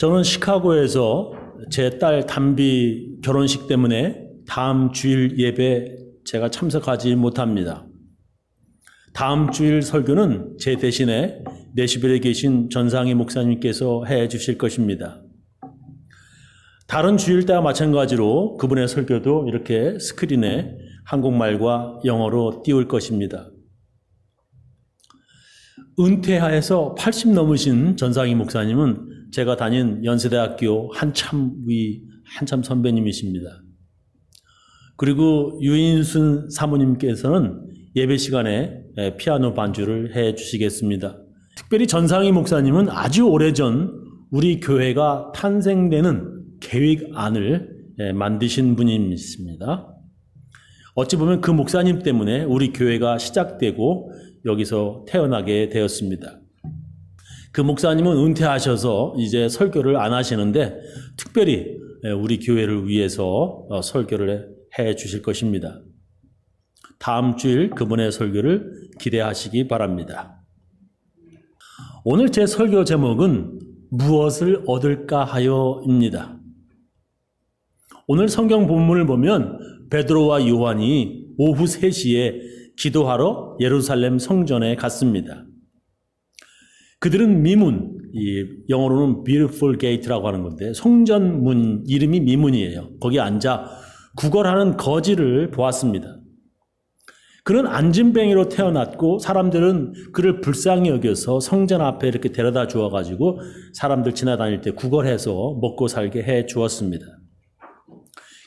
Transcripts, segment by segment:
저는 시카고에서 제 딸 담비 결혼식 때문에 다음 주일 예배 제가 참석하지 못합니다. 다음 주일 설교는 제 대신에 내시벨에 계신 전상희 목사님께서 해 주실 것입니다. 다른 주일 때와 마찬가지로 그분의 설교도 이렇게 스크린에 한국말과 영어로 띄울 것입니다. 은퇴하여서 80 넘으신 전상희 목사님은 제가 다닌 연세대학교 한참 선배님이십니다. 그리고 유인순 사모님께서는 예배 시간에 피아노 반주를 해 주시겠습니다. 특별히 전상희 목사님은 아주 오래전 우리 교회가 탄생되는 계획안을 만드신 분이십니다. 어찌 보면 그 목사님 때문에 우리 교회가 시작되고 여기서 태어나게 되었습니다. 그 목사님은 은퇴하셔서 이제 설교를 안 하시는데 특별히 우리 교회를 위해서 설교를 해 주실 것입니다. 다음 주일 그분의 설교를 기대하시기 바랍니다. 오늘 제 설교 제목은 무엇을 얻을까 하여입니다. 오늘 성경 본문을 보면 베드로와 요한이 오후 3시에 기도하러 예루살렘 성전에 갔습니다. 그들은 미문, 영어로는 Beautiful Gate라고 하는 건데 성전 문 이름이 미문이에요. 거기 앉아 구걸하는 거지를 보았습니다. 그는 안진뱅이로 태어났고 사람들은 그를 불쌍히 여겨서 성전 앞에 이렇게 데려다 주어가지고 사람들 지나다닐 때 구걸해서 먹고 살게 해 주었습니다.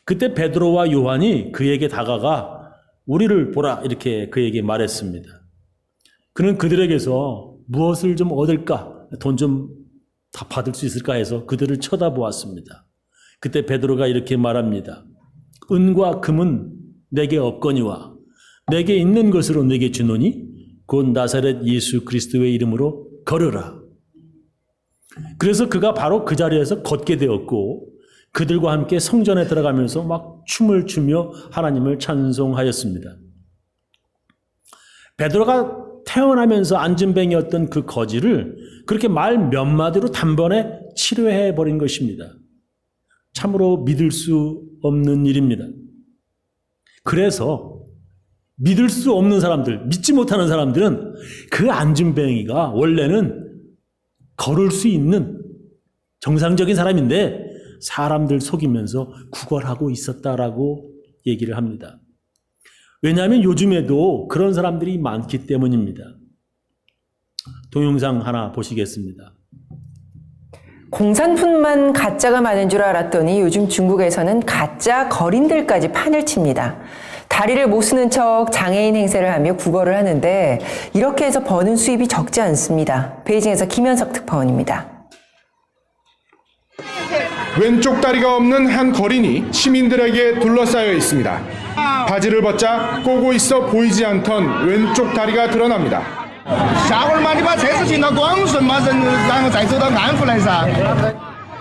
그때 베드로와 요한이 그에게 다가가 우리를 보라 이렇게 그에게 말했습니다. 그는 그들에게서 무엇을 좀 얻을까? 돈 좀 다 받을 수 있을까 해서 그들을 쳐다보았습니다. 그때 베드로가 이렇게 말합니다. 은과 금은 내게 없거니와 내게 있는 것으로 내게 주노니 곧 나사렛 예수 그리스도의 이름으로 걸으라. 그래서 그가 바로 그 자리에서 걷게 되었고 그들과 함께 성전에 들어가면서 막 춤을 추며 하나님을 찬송하였습니다. 베드로가 태어나면서 안진뱅이였던 그 거지를 그렇게 말 몇 마디로 단번에 치료해 버린 것입니다. 참으로 믿을 수 없는 일입니다. 그래서 믿을 수 없는 사람들, 믿지 못하는 사람들은 그 안진뱅이가 원래는 걸을 수 있는 정상적인 사람인데 사람들 속이면서 구걸하고 있었다라고 얘기를 합니다. 왜냐하면 요즘에도 그런 사람들이 많기 때문입니다. 동영상 하나 보시겠습니다. 공산품만 가짜가 많은 줄 알았더니 요즘 중국에서는 가짜 거린들까지 판을 칩니다. 다리를 못 쓰는 척 장애인 행세를 하며 구걸을 하는데 이렇게 해서 버는 수입이 적지 않습니다. 베이징에서 김현석 특파원입니다. 왼쪽 다리가 없는 한 거린이 시민들에게 둘러싸여 있습니다. 바지를 벗자 꼬고 있어 보이지 않던 왼쪽 다리가 드러납니다.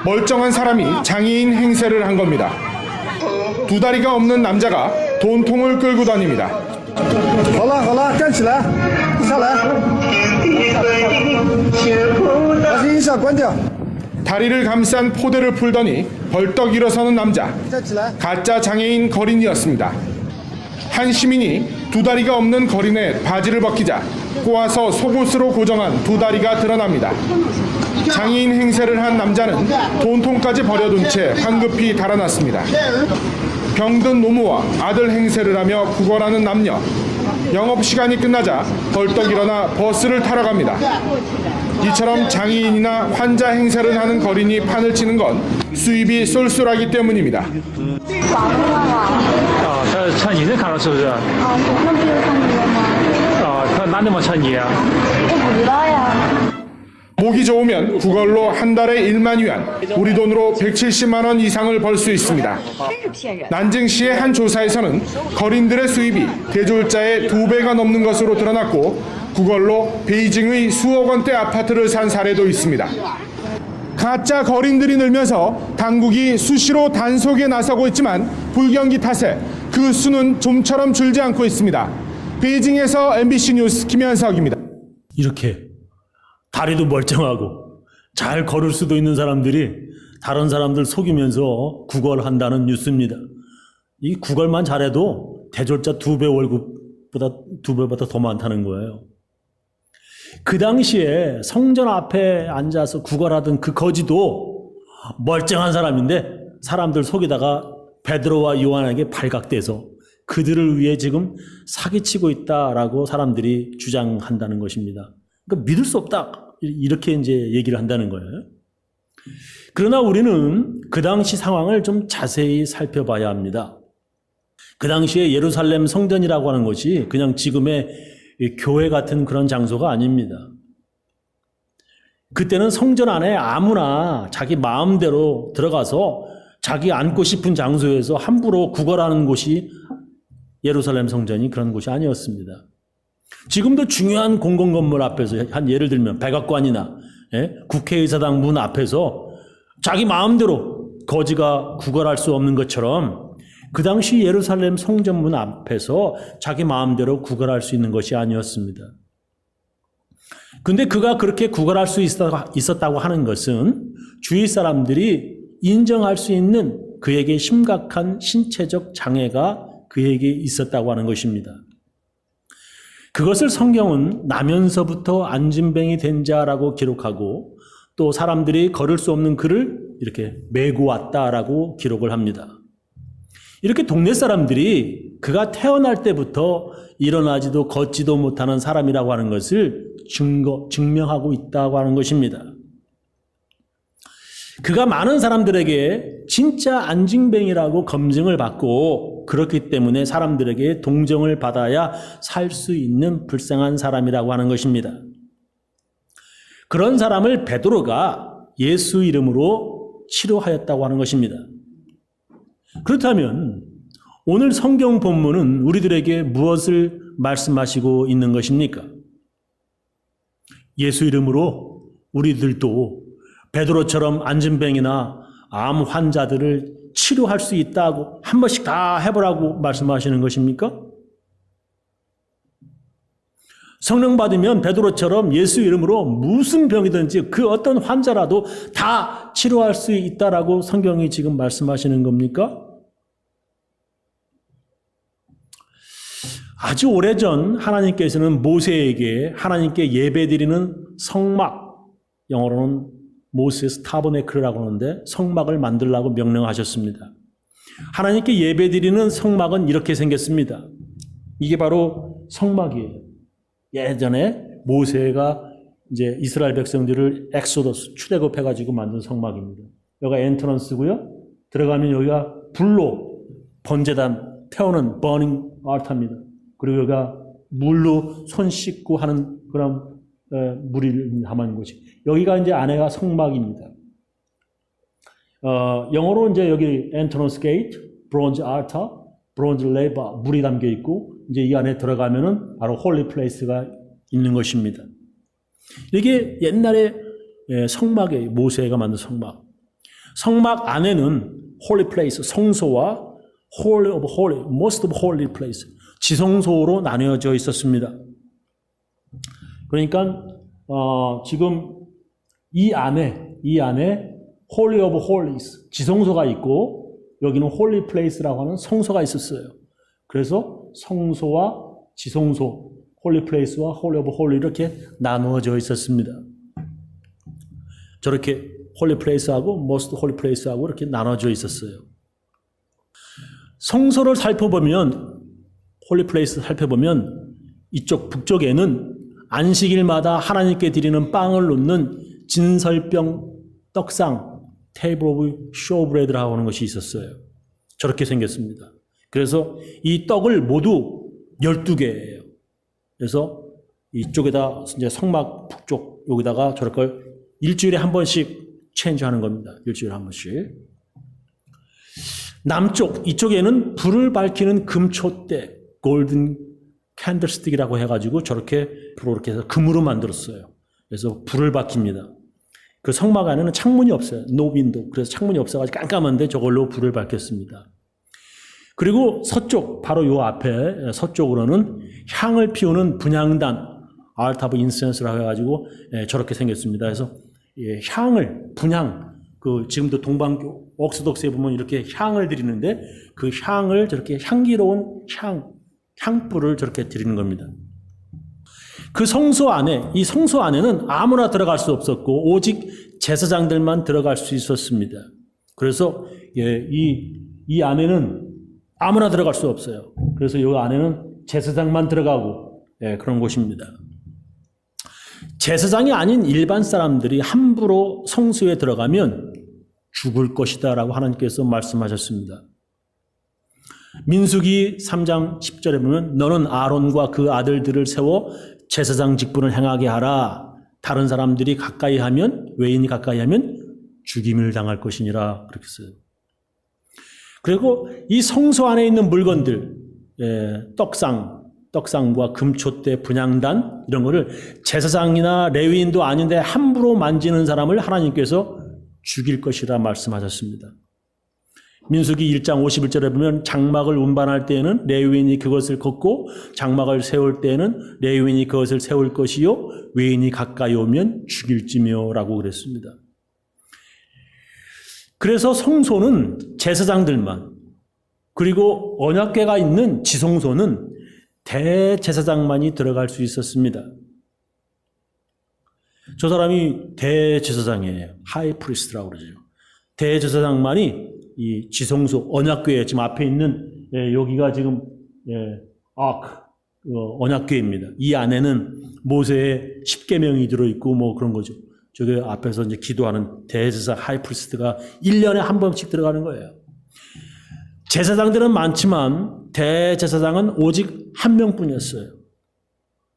멀쩡한 사람이 장애인 행세를 한 겁니다. 두 다리가 없는 남자가 돈통을 끌고 다닙니다. 다리를 감싼 포대를 풀더니 벌떡 일어서는 남자. 가짜 장애인 거린이었습니다. 한 시민이 두 다리가 없는 거린의 바지를 벗기자 꼬아서 속옷으로 고정한 두 다리가 드러납니다. 장애인 행세를 한 남자는 돈통까지 버려둔 채 황급히 달아났습니다. 병든 노모와 아들 행세를 하며 구걸하는 남녀. 영업시간이 끝나자 벌떡 일어나 버스를 타러 갑니다. 이처럼 장애인이나 환자 행세를 하는 거린이 판을 치는 건 수입이 쏠쏠하기 때문입니다. 他穿你能看到是不是？那不有看你了吗？他哪那么穿你啊？我不知道呀。 목이 좋으면 구걸로 한 달에 1만 위안, 우리 돈으로 170만 원 이상을 벌 수 있습니다. 난징시의 한 조사에서는 거린들의 수입이 대졸자의 2배가 넘는 것으로 드러났고 구걸로 베이징의 수억 원대 아파트를 산 사례도 있습니다. 가짜 거린들이 늘면서 당국이 수시로 단속에 나서고 있지만 불경기 탓에 그 수는 좀처럼 줄지 않고 있습니다. 베이징에서 MBC 뉴스 김현석입니다. 이렇게 다리도 멀쩡하고 잘 걸을 수도 있는 사람들이 다른 사람들 속이면서 구걸한다는 뉴스입니다. 이 구걸만 잘해도 대졸자 2배 월급보다 2배보다 더 많다는 거예요. 그 당시에 성전 앞에 앉아서 구걸하던 그 거지도 멀쩡한 사람인데 사람들 속이다가 베드로와 요한에게 발각돼서 그들을 위해 지금 사기치고 있다라고 사람들이 주장한다는 것입니다. 그러니까 믿을 수 없다. 이렇게 이제 얘기를 한다는 거예요. 그러나 우리는 그 당시 상황을 좀 자세히 살펴봐야 합니다. 그 당시에 예루살렘 성전이라고 하는 것이 그냥 지금의 교회 같은 그런 장소가 아닙니다. 그때는 성전 안에 아무나 자기 마음대로 들어가서 자기 앉고 싶은 장소에서 함부로 구걸하는 곳이 예루살렘 성전이 그런 곳이 아니었습니다. 지금도 중요한 공공건물 앞에서 한 예를 들면 백악관이나 국회의사당 문 앞에서 자기 마음대로 거지가 구걸할 수 없는 것처럼 그 당시 예루살렘 성전문 앞에서 자기 마음대로 구걸할 수 있는 것이 아니었습니다. 근데 그가 그렇게 구걸할 수 있었다고 하는 것은 주위 사람들이 인정할 수 있는 그에게 심각한 신체적 장애가 그에게 있었다고 하는 것입니다. 그것을 성경은 나면서부터 안진뱅이 된 자라고 기록하고 또 사람들이 걸을 수 없는 그를 이렇게 메고 왔다라고 기록을 합니다. 이렇게 동네 사람들이 그가 태어날 때부터 일어나지도 걷지도 못하는 사람이라고 하는 것을 증명하고 있다고 하는 것입니다. 그가 많은 사람들에게 진짜 안진뱅이라고 검증을 받고 그렇기 때문에 사람들에게 동정을 받아야 살 수 있는 불쌍한 사람이라고 하는 것입니다. 그런 사람을 베드로가 예수 이름으로 치료하였다고 하는 것입니다. 그렇다면 오늘 성경 본문은 우리들에게 무엇을 말씀하시고 있는 것입니까? 예수 이름으로 우리들도 베드로처럼 안진뱅이나 암 환자들을 치료할 수 있다고 한 번씩 다 해보라고 말씀하시는 것입니까? 성령 받으면 베드로처럼 예수 이름으로 무슨 병이든지 그 어떤 환자라도 다 치료할 수 있다라고 성경이 지금 말씀하시는 겁니까? 아주 오래전 하나님께서는 모세에게 하나님께 예배드리는 성막, 영어로는 모세스 타버네클이라고 하는데 성막을 만들라고 명령하셨습니다. 하나님께 예배드리는 성막은 이렇게 생겼습니다. 이게 바로 성막이에요. 예전에 모세가 이제 이스라엘 백성들을 엑소더스 출애굽해가지고 만든 성막입니다. 여기가 엔트런스고요. 들어가면 여기가 불로 번제단 태우는 버닝 알타입니다. 그리고 여기가 물로 손 씻고 하는 그런 물을 담은 곳이. 여기가 이제 안에가 성막입니다. 영어로 이제 여기 엔트런스 게이트, 브론즈 알타, 브론즈 레바 물이 담겨 있고 이제 이 안에 들어가면은 바로 홀리 플레이스가 있는 것입니다. 이게 옛날에 성막에 모세가 만든 성막. 성막 안에는 홀리 플레이스, 성소와 홀리 오브 홀리, most of holy place, 지성소로 나뉘어져 있었습니다. 그러니까 지금 이 안에 홀리 오브 홀리스, 지성소가 있고 여기는 홀리 플레이스라고 하는 성소가 있었어요. 그래서 성소와 지성소, 홀리 플레이스와 홀리 오브 홀리 이렇게 나누어져 있었습니다. 저렇게 홀리 플레이스하고 모스트 홀리 플레이스하고 이렇게 나눠져 있었어요. 성소를 살펴보면 홀리 플레이스 살펴보면 이쪽 북쪽에는 안식일마다 하나님께 드리는 빵을 놓는 진설병 떡상 테이블 오브 쇼브레드라고 하는 것이 있었어요. 저렇게 생겼습니다. 그래서 이 떡을 모두 12개예요. 그래서 이쪽에다 이제 성막 북쪽 여기다가 저렇게 일주일에 한 번씩 체인지하는 겁니다. 일주일에 한 번씩. 남쪽 이쪽에는 불을 밝히는 금촛대 골든 캔들스틱이라고 해가지고 저렇게 불을 이렇게 해서 금으로 만들었어요. 그래서 불을 밝힙니다. 그 성막 안에는 창문이 없어요. 노 윈도. 그래서 창문이 없어가지고 깜깜한데 저걸로 불을 밝혔습니다. 그리고 서쪽 바로 요 앞에 서쪽으로는 향을 피우는 분향단 알타 오브 인센스라고 해가지고 저렇게 생겼습니다. 그래서 향을 분향 지금도 동방교 옥소독스에 보면 이렇게 향을 드리는데 그 향을 저렇게 향기로운 향불을 저렇게 드리는 겁니다. 그 성소 안에 이 성소 안에는 아무나 들어갈 수 없었고 오직 제사장들만 들어갈 수 있었습니다. 그래서 이 안에는 아무나 들어갈 수 없어요. 그래서 이 안에는 제사장만 들어가고 그런 곳입니다. 제사장이 아닌 일반 사람들이 함부로 성소에 들어가면 죽을 것이다 라고 하나님께서 말씀하셨습니다. 민수기 3장 10절에 보면 너는 아론과 그 아들들을 세워 제사장 직분을 행하게 하라. 다른 사람들이 가까이 하면 외인이 가까이 하면 죽임을 당할 것이니라 그렇게 써요. 그리고 이 성소 안에 있는 물건들 떡상과 금촛대, 분향단 이런 거를 제사장이나 레위인도 아닌데 함부로 만지는 사람을 하나님께서 죽일 것이라 말씀하셨습니다. 민수기 1장 51절에 보면 장막을 운반할 때에는 레위인이 그것을 걷고 장막을 세울 때에는 레위인이 그것을 세울 것이요 외인이 가까이 오면 죽일지며 라고 그랬습니다. 그래서 성소는 제사장들만 그리고 언약궤가 있는 지성소는 대제사장만이 들어갈 수 있었습니다. 저 사람이 대제사장이에요. 하이프리스트라고 그러죠. 대제사장만이 이 지성소 언약궤에 지금 앞에 있는 여기가 지금 언약궤입니다. 이 안에는 모세의 10계명이 들어있고 뭐 그런 거죠. 저기 앞에서 이제 기도하는 대제사 하이프리스트가 1년에 한 번씩 들어가는 거예요. 제사장들은 많지만 대제사장은 오직 한 명뿐이었어요.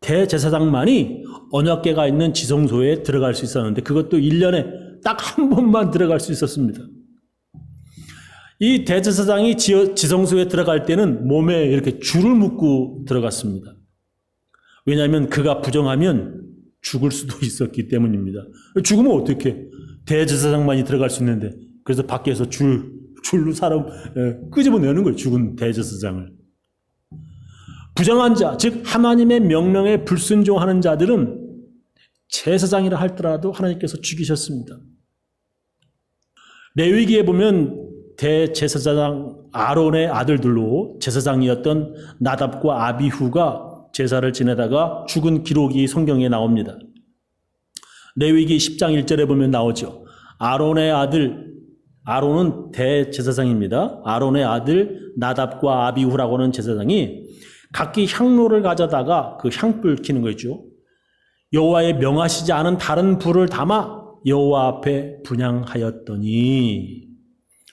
대제사장만이 언약궤가 있는 지성소에 들어갈 수 있었는데 그것도 1년에 딱 한 번만 들어갈 수 있었습니다. 이 대제사장이 지성소에 들어갈 때는 몸에 이렇게 줄을 묶고 들어갔습니다. 왜냐하면 그가 부정하면 죽을 수도 있었기 때문입니다. 죽으면 어떻게? 대제사장만이 들어갈 수 있는데 그래서 밖에서 줄로 사람 끄집어내는 거예요. 죽은 대제사장을. 부정한 자, 즉 하나님의 명령에 불순종하는 자들은 제사장이라 할지라도 하나님께서 죽이셨습니다. 레위기에 보면 대제사장 아론의 아들들로 제사장이었던 나답과 아비후가 제사를 지내다가 죽은 기록이 성경에 나옵니다. 레위기 10장 1절에 보면 나오죠. 아론은 대제사장입니다. 아론의 아들 나답과 아비후라고 하는 제사장이 각기 향로를 가져다가 그 향불 켜는 거죠. 여호와의 명하시지 않은 다른 불을 담아 여호와 앞에 분향하였더니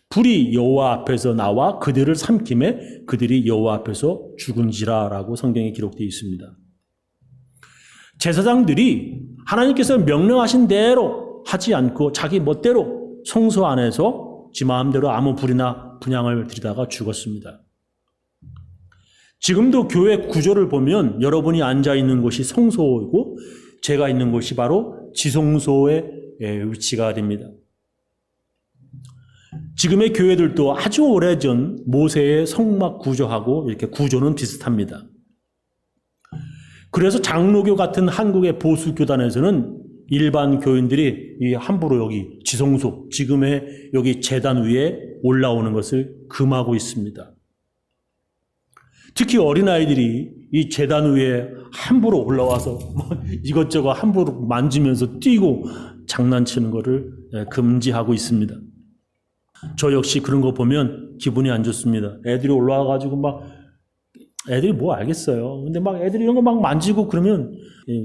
불이 여호와 앞에서 나와 그들을 삼킴에 그들이 여호와 앞에서 죽은지라라고 성경에 기록되어 있습니다. 제사장들이 하나님께서 명령하신 대로 하지 않고 자기 멋대로 성소 안에서 지 마음대로 아무 불이나 분향을 드리다가 죽었습니다. 지금도 교회 구조를 보면 여러분이 앉아있는 곳이 성소이고 제가 있는 곳이 바로 지성소의 위치가 됩니다. 지금의 교회들도 아주 오래전 모세의 성막 구조하고 이렇게 구조는 비슷합니다. 그래서 장로교 같은 한국의 보수 교단에서는 일반 교인들이 이 함부로 여기 지성소, 지금의 여기 제단 위에 올라오는 것을 금하고 있습니다. 특히 어린아이들이 이 제단 위에 함부로 올라와서 이것저것 함부로 만지면서 뛰고 장난치는 것을 금지하고 있습니다. 저 역시 그런 거 보면 기분이 안 좋습니다. 애들이 올라와가지고 애들이 뭐 알겠어요. 근데 애들이 이런 거 만지고 그러면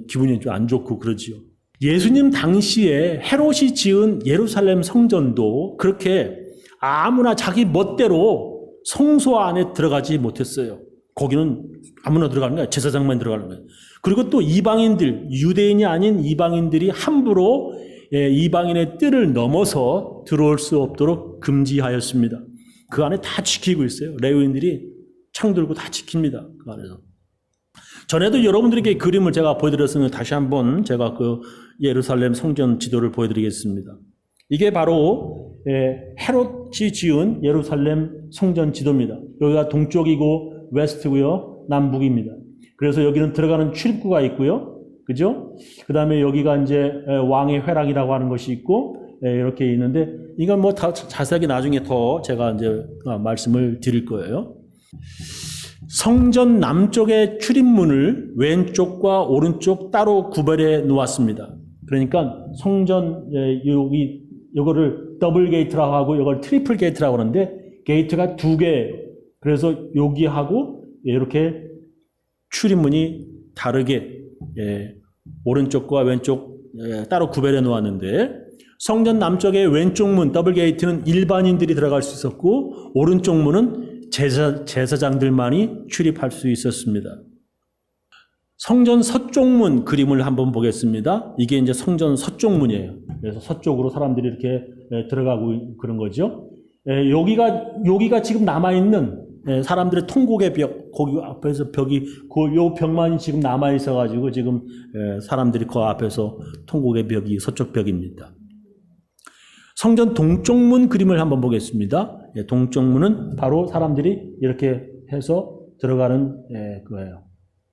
기분이 좀 안 좋고 그러지요. 예수님 당시에 헤롯이 지은 예루살렘 성전도 그렇게 아무나 자기 멋대로 성소 안에 들어가지 못했어요. 거기는 아무나 들어가는 거야. 제사장만 들어가는 거예요. 그리고 또 이방인들, 유대인이 아닌 이방인들이 함부로 이방인의 뜰을 넘어서 들어올 수 없도록 금지하였습니다. 그 안에 다 지키고 있어요. 레위인들이 창 들고 다 지킵니다. 그 안에서. 전에도 여러분들에게 그림을 제가 보여드렸으면 다시 한번 제가 그 예루살렘 성전 지도를 보여드리겠습니다. 이게 바로 헤롯이 지은 예루살렘 성전 지도입니다. 여기가 동쪽이고 웨스트고요, 남북입니다. 그래서 여기는 들어가는 출입구가 있고요. 그죠? 그 다음에 여기가 이제 왕의 회락이라고 하는 것이 있고, 이렇게 있는데, 이건 뭐 다 자세하게 나중에 더 제가 이제 말씀을 드릴 거예요. 성전 남쪽의 출입문을 왼쪽과 오른쪽 따로 구별해 놓았습니다. 그러니까 성전, 요거를 더블 게이트라고 하고, 이걸 트리플 게이트라고 하는데, 게이트가 2개, 그래서 여기하고 이렇게 출입문이 다르게, 오른쪽과 왼쪽 따로 구별해 놓았는데, 성전 남쪽의 왼쪽 문 더블 게이트는 일반인들이 들어갈 수 있었고, 오른쪽 문은 제사장들만이 출입할 수 있었습니다. 성전 서쪽 문 그림을 한번 보겠습니다. 이게 이제 성전 서쪽 문이에요. 그래서 서쪽으로 사람들이 이렇게 들어가고 그런 거죠. 여기가 지금 남아있는 사람들의 통곡의 벽, 거기 앞에서 벽이, 요 벽만이 지금 남아있어가지고 지금 사람들이 그 앞에서 통곡의 벽이 서쪽 벽입니다. 성전 동쪽 문 그림을 한번 보겠습니다. 동쪽 문은 바로 사람들이 이렇게 해서 들어가는 거예요.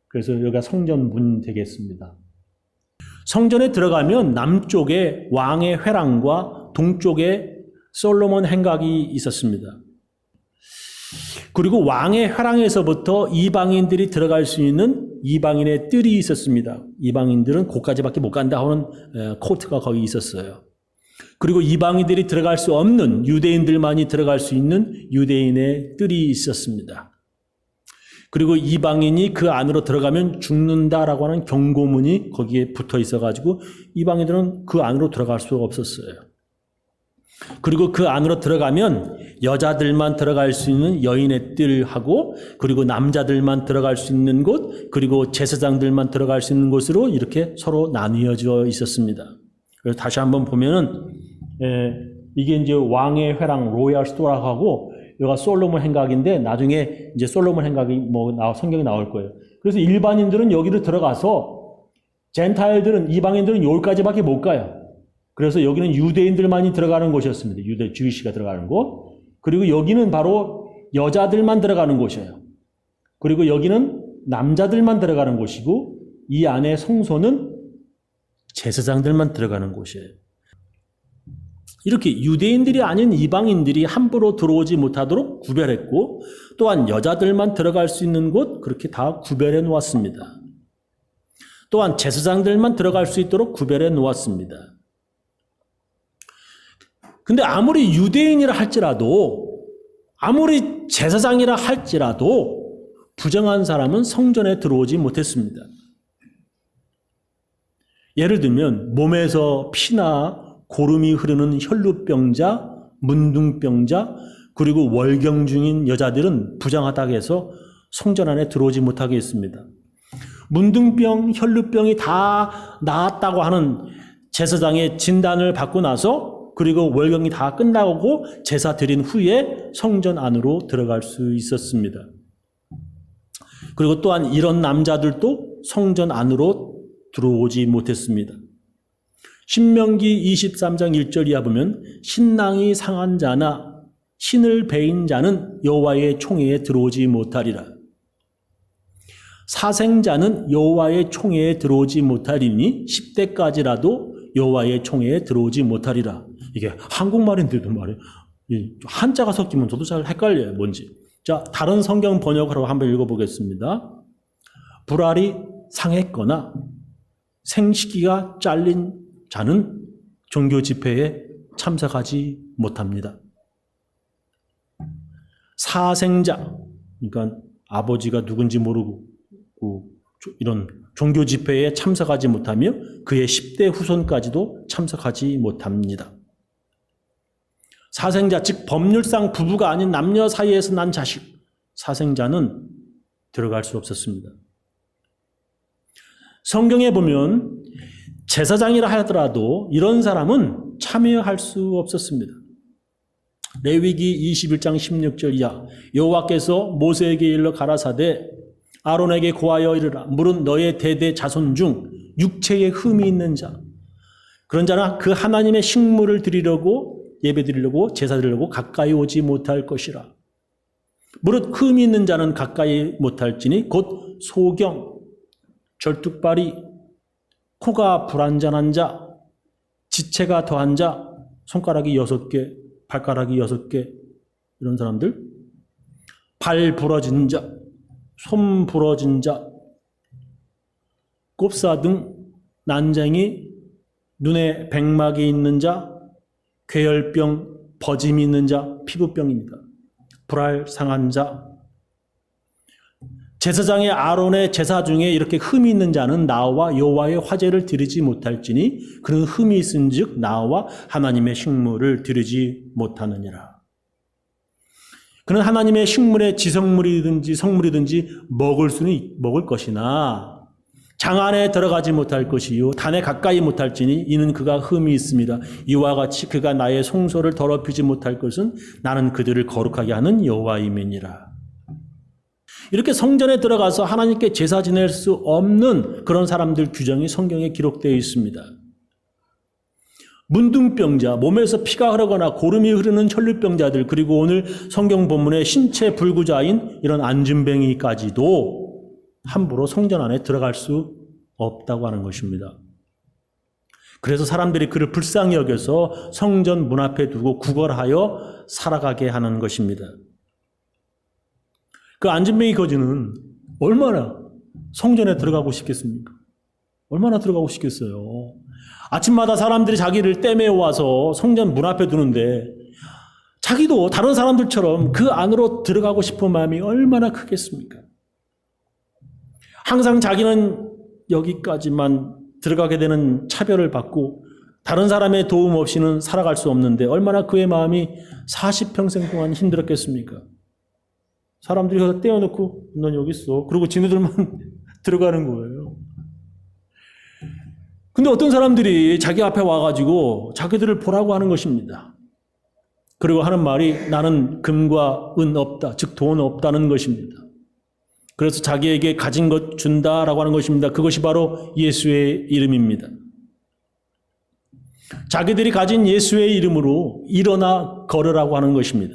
그래서 여기가 성전 문 되겠습니다. 성전에 들어가면 남쪽에 왕의 회랑과 동쪽에 솔로몬 행각이 있었습니다. 그리고 왕의 회랑에서부터 이방인들이 들어갈 수 있는 이방인의 뜰이 있었습니다. 이방인들은 거기까지밖에 못 간다 하는 코트가 거기 있었어요. 그리고 이방인들이 들어갈 수 없는 유대인들만이 들어갈 수 있는 유대인의 뜰이 있었습니다. 그리고 이방인이 그 안으로 들어가면 죽는다라고 하는 경고문이 거기에 붙어 있어가지고 이방인들은 그 안으로 들어갈 수가 없었어요. 그리고 그 안으로 들어가면 여자들만 들어갈 수 있는 여인의 뜰하고, 그리고 남자들만 들어갈 수 있는 곳, 그리고 제사장들만 들어갈 수 있는 곳으로 이렇게 서로 나뉘어져 있었습니다. 그래서 다시 한번 보면은 이게 이제 왕의 회랑 로얄 스토라고 하고, 여기가 솔로몬 행각인데 나중에 이제 솔로몬 행각이 성경에 나올 거예요. 그래서 일반인들은 여기를 들어가서 젠타일들은, 이방인들은 여기까지밖에 못 가요. 그래서 여기는 유대인들만이 들어가는 곳이었습니다. 주이시가 들어가는 곳. 그리고 여기는 바로 여자들만 들어가는 곳이에요. 그리고 여기는 남자들만 들어가는 곳이고, 이 안에 성소는 제사장들만 들어가는 곳이에요. 이렇게 유대인들이 아닌 이방인들이 함부로 들어오지 못하도록 구별했고, 또한 여자들만 들어갈 수 있는 곳 그렇게 다 구별해 놓았습니다. 또한 제사장들만 들어갈 수 있도록 구별해 놓았습니다. 근데 아무리 유대인이라 할지라도, 아무리 제사장이라 할지라도 부정한 사람은 성전에 들어오지 못했습니다. 예를 들면 몸에서 피나 고름이 흐르는 혈루병자, 문둥병자, 그리고 월경 중인 여자들은 부정하다고 해서 성전 안에 들어오지 못하게 했습니다. 문둥병, 혈루병이 다 나았다고 하는 제사장의 진단을 받고 나서, 그리고 월경이 다 끝나고 제사 드린 후에 성전 안으로 들어갈 수 있었습니다. 그리고 또한 이런 남자들도 성전 안으로 들어오지 못했습니다. 신명기 23장 1절 이하 보면, 신랑이 상한 자나 신을 베인 자는 여호와의 총회에 들어오지 못하리라. 사생자는 여호와의 총회에 들어오지 못하리니 10대까지라도 여호와의 총회에 들어오지 못하리라. 이게 한국말인데도 말이에요. 한자가 섞이면 저도 잘 헷갈려요, 뭔지. 자, 다른 성경 번역으로 한번 읽어보겠습니다. 불알이 상했거나 생식기가 잘린 자는 종교 집회에 참석하지 못합니다. 사생자, 그러니까 아버지가 누군지 모르고 이런 종교 집회에 참석하지 못하며 그의 10대 후손까지도 참석하지 못합니다. 사생자, 즉 법률상 부부가 아닌 남녀 사이에서 난 자식, 사생자는 들어갈 수 없었습니다. 성경에 보면 제사장이라 하더라도 이런 사람은 참여할 수 없었습니다. 레위기 21장 16절 이하, 여호와께서 모세에게 일러 가라사대 아론에게 고하여 이르라. 물은 너의 대대 자손 중 육체에 흠이 있는 자, 그런 자나 그 하나님의 식물을 드리려고, 예배 드리려고, 제사 드리려고 가까이 오지 못할 것이라. 무릇 흠이 있는 자는 가까이 못할지니 곧 소경, 절뚝발이, 코가 불완전한 자, 지체가 더한 자, 손가락이 6개, 발가락이 6개, 이런 사람들, 발 부러진 자, 손 부러진 자, 꼽사등, 난쟁이, 눈에 백막이 있는 자, 괴혈병, 버짐이 있는 자, 피부병입니다. 불알 상한 자, 제사장의 아론의 제사 중에 이렇게 흠이 있는 자는 나와 여호와의 화제를 드리지 못할지니 그는 흠이 있은즉 나와 하나님의 식물을 드리지 못하느니라. 그는 하나님의 식물의 지성물이든지 성물이든지 먹을 것이나 장 안에 들어가지 못할 것이요 단에 가까이 못할지니 이는 그가 흠이 있습니다. 이와 같이 그가 나의 성소를 더럽히지 못할 것은 나는 그들을 거룩하게 하는 여호와임이니라. 이렇게 성전에 들어가서 하나님께 제사 지낼 수 없는 그런 사람들 규정이 성경에 기록되어 있습니다. 문둥병자, 몸에서 피가 흐르거나 고름이 흐르는 혈루병자들, 그리고 오늘 성경 본문의 신체 불구자인 이런 안진뱅이까지도 함부로 성전 안에 들어갈 수 없다고 하는 것입니다. 그래서 사람들이 그를 불쌍히 여겨서 성전 문 앞에 두고 구걸하여 살아가게 하는 것입니다. 그 안진뱅이 거지는 얼마나 성전에 들어가고 싶겠습니까? 얼마나 들어가고 싶겠어요. 아침마다 사람들이 자기를 떼매어 와서 성전 문 앞에 두는데 자기도 다른 사람들처럼 그 안으로 들어가고 싶은 마음이 얼마나 크겠습니까? 항상 자기는 여기까지만 들어가게 되는 차별을 받고 다른 사람의 도움 없이는 살아갈 수 없는데 얼마나 그의 마음이 40평생 동안 힘들었겠습니까? 사람들이 거기서 떼어놓고 넌 여기 있어. 그리고 지네들만 들어가는 거예요. 근데 어떤 사람들이 자기 앞에 와가지고 자기들을 보라고 하는 것입니다. 그리고 하는 말이 나는 금과 은 없다. 즉 돈 없다는 것입니다. 그래서 자기에게 가진 것 준다라고 하는 것입니다. 그것이 바로 예수의 이름입니다. 자기들이 가진 예수의 이름으로 일어나 걸으라고 하는 것입니다.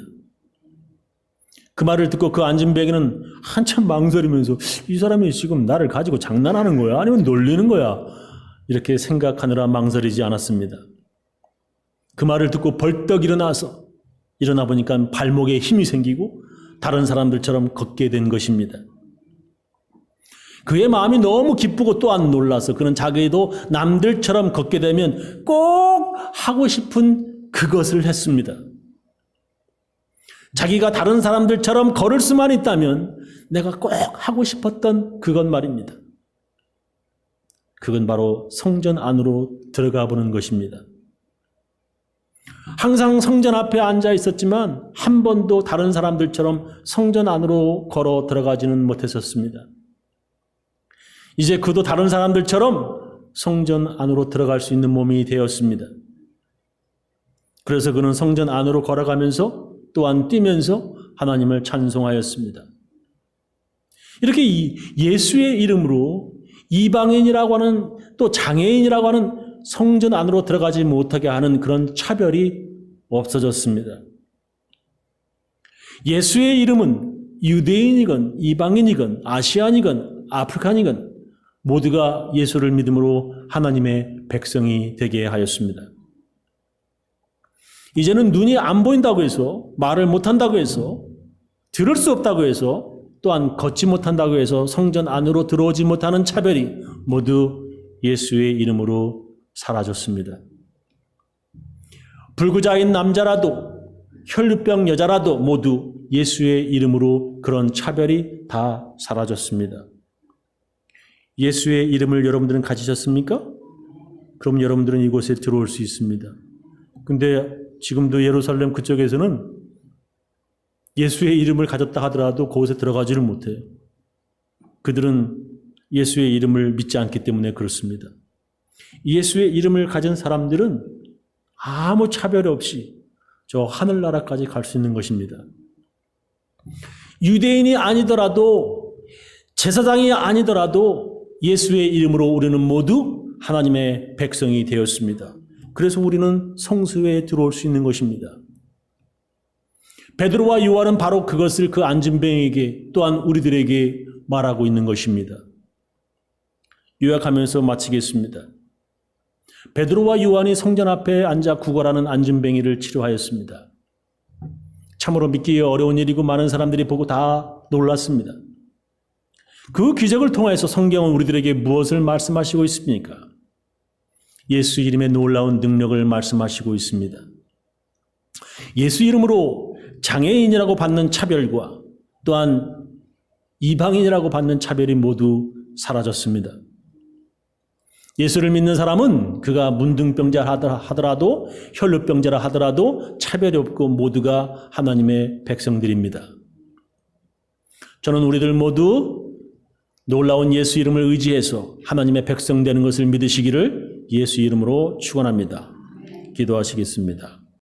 그 말을 듣고 그 안진뱅이는 한참 망설이면서 이 사람이 지금 나를 가지고 장난하는 거야? 아니면 놀리는 거야? 이렇게 생각하느라 망설이지 않았습니다. 그 말을 듣고 벌떡 일어나 보니까 발목에 힘이 생기고 다른 사람들처럼 걷게 된 것입니다. 그의 마음이 너무 기쁘고 또한 놀라서 그는 자기도 남들처럼 걷게 되면 꼭 하고 싶은 그것을 했습니다. 자기가 다른 사람들처럼 걸을 수만 있다면 내가 꼭 하고 싶었던 그것 말입니다. 그건 바로 성전 안으로 들어가 보는 것입니다. 항상 성전 앞에 앉아 있었지만 한 번도 다른 사람들처럼 성전 안으로 걸어 들어가지는 못했었습니다. 이제 그도 다른 사람들처럼 성전 안으로 들어갈 수 있는 몸이 되었습니다. 그래서 그는 성전 안으로 걸어가면서 또한 뛰면서 하나님을 찬송하였습니다. 이렇게 예수의 이름으로 이방인이라고 하는 또 장애인이라고 하는 성전 안으로 들어가지 못하게 하는 그런 차별이 없어졌습니다. 예수의 이름은 유대인이건 이방인이건 아시안이건 아프리칸이건 모두가 예수를 믿음으로 하나님의 백성이 되게 하였습니다. 이제는 눈이 안 보인다고 해서 말을 못한다고 해서 들을 수 없다고 해서 또한 걷지 못한다고 해서 성전 안으로 들어오지 못하는 차별이 모두 예수의 이름으로 사라졌습니다. 불구자인 남자라도 혈루병 여자라도 모두 예수의 이름으로 그런 차별이 다 사라졌습니다. 예수의 이름을 여러분들은 가지셨습니까? 그럼 여러분들은 이곳에 들어올 수 있습니다. 근데 지금도 예루살렘 그쪽에서는 예수의 이름을 가졌다 하더라도 그곳에 들어가지를 못해요. 그들은 예수의 이름을 믿지 않기 때문에 그렇습니다. 예수의 이름을 가진 사람들은 아무 차별 없이 저 하늘나라까지 갈 수 있는 것입니다. 유대인이 아니더라도 제사장이 아니더라도 예수의 이름으로 우리는 모두 하나님의 백성이 되었습니다. 그래서 우리는 성소에 들어올 수 있는 것입니다. 베드로와 요한은 바로 그것을 그 안진뱅이에게 또한 우리들에게 말하고 있는 것입니다. 요약하면서 마치겠습니다. 베드로와 요한이 성전 앞에 앉아 구걸하는 안진뱅이를 치료하였습니다. 참으로 믿기 어려운 일이고 많은 사람들이 보고 다 놀랐습니다. 그 기적을 통해서 성경은 우리들에게 무엇을 말씀하시고 있습니까? 예수 이름의 놀라운 능력을 말씀하시고 있습니다. 예수 이름으로 장애인이라고 받는 차별과 또한 이방인이라고 받는 차별이 모두 사라졌습니다. 예수를 믿는 사람은 그가 문둥병자 하더라도 혈루병자라 하더라도 차별이 없고 모두가 하나님의 백성들입니다. 저는 우리들 모두 놀라운 예수 이름을 의지해서 하나님의 백성 되는 것을 믿으시기를 예수 이름으로 축원합니다. 기도하시겠습니다.